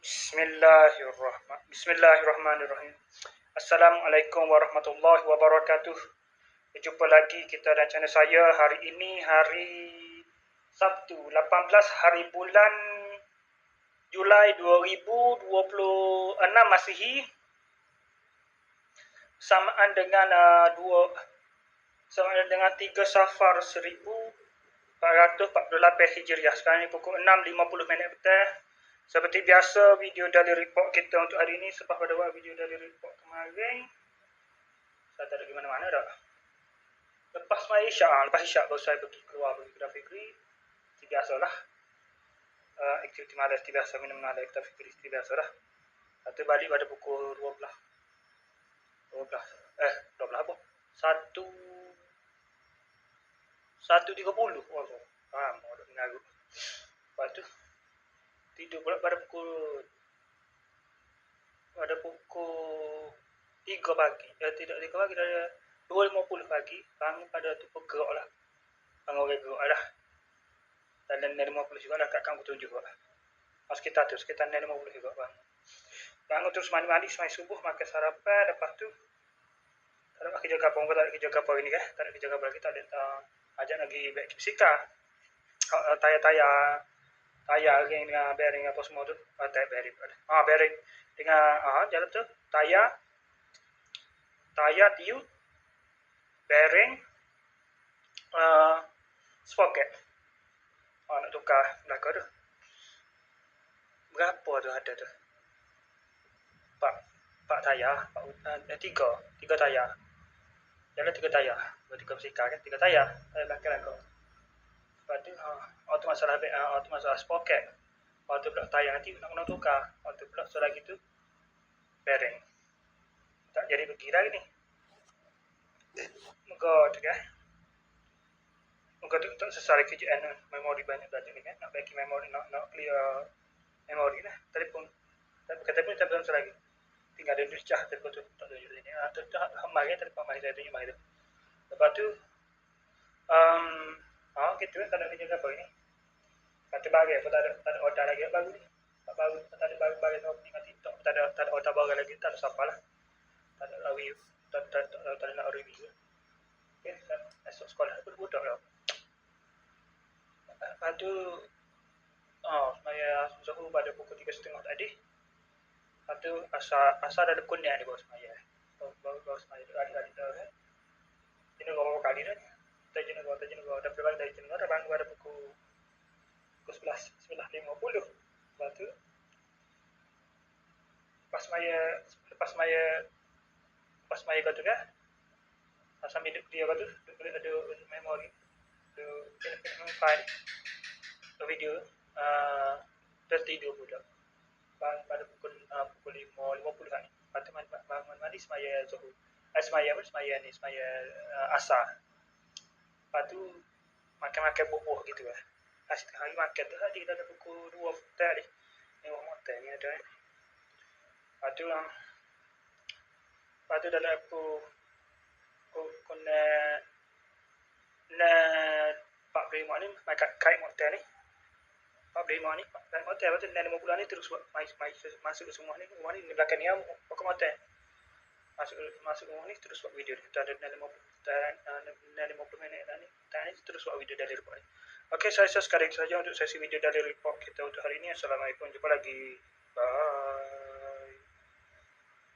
Bismillahirrahmanirrahim. Assalamualaikum warahmatullahi wabarakatuh. Berjumpa lagi kita dan channel saya. Hari ini hari Sabtu 18 hari bulan Julai 2026 Masihi, samaan dengan 3 Safar 1448 Hijriah. Sekarang ni pukul 6.50 petang. Seperti biasa, video dari report kita untuk hari ini sebab pada buat video dari report kemarin saya tak ada di mana-mana dah. Lepas Isyak baru saya pergi keluar pergi kedai Fikri. Seperti biasalah. Aktiviti malam seperti biasa, minum nada kedai Fikri seperti biasalah. Lepas tu balik pada pukul 12 apa? 1.30. Oh, faham. Ada mengagut. Lepas tu tidur pula pada pukul 3 pagi. Tidak 3 pagi, dah 2.50 pagi. Bangun pada tu bergerak lah. Bangun gerak lah. Dan 50 juga lah kat kampung 7 lah. Sekitar 50 juga bangun terus mandi semai subuh, makan sarapan. Lepas tu tak ada kerja kapal. Tak ada kerja kapal ni kan. Tak ada kerja kapal lagi. Tak ada ajak lagi back fisika. Tayar ring dengan bearing apa semua tu. Bearing dengan jalan tu. Tayar, tiup, bearing, sprocket. Nak tukar belakang tu. Berapa tu ada tu? 4 tayar. 3 tayar. Jalan 3 tayar. 3 fisika kan. 3 tayar. Tayar belakang. Lepas tu, auto masalah sprocket. Auto pula tayar nanti nak kena tukar. Auto pula selagi tu bearing. Tak jadi pergi lagi ni. Moga tu kan. Moga tu tak selesai kerjaan memori banyak belajar ni kan. Nak bagi memori, nak clear memori lah. Telefon. Kata pun tak belum selagi. Tinggal ada cah telefon tu. Tak tunjuk sini. Hamai kan telefon mai saya tunjuk mai tu. Lepas tu, gitu kan. Tak ada kerja apa ni. Kata bagai pun tak ada order lagi baru ni. Tak ada bagai tengok TikTok. Tak ada order baru lagi. Tak ada siapa lah. Tak ada review. Tak ada nak review. Okay, esok sekolah budak lah. Lepas tu, saya suruh pada pukul 3.30 tadi. Lepas tu, asal ada kunyah di bawah semaya. Bawah semaya tu adik-adik dah kan. Jenis berapa kali dah ni. Jenis dah berbalik dari jenis dah bangun pada pukul 11.50. Lepas tu, lepas semaya kau tu kan. Sambil dia kau tu, ada memori. Ada file. Video. Tertidur pula. Pada pukul 5.50 kan. Lepas tu bangun mandi semaya Zuhur. Semaya asar. Lepas tu makan bubuh gitu lah. Setengah hari makan tu tadi dah pukul 2 tadi. Tengok motor ni ada. Lepas tu dah aku nak 45 ni makan kait motor ni. 45 ni kait motor. Lepas tu 50 ni terus masuk semua ni. Rumah ni belakang ni pokok motor. Masuk rumah ni terus buat video. Kita ada 50 minit dah ni. Tadi terus buat video dari report ni. Okey, saya sekarang saja untuk sesi video dari report kita untuk hari ini. Assalamualaikum. Jumpa lagi. Bye.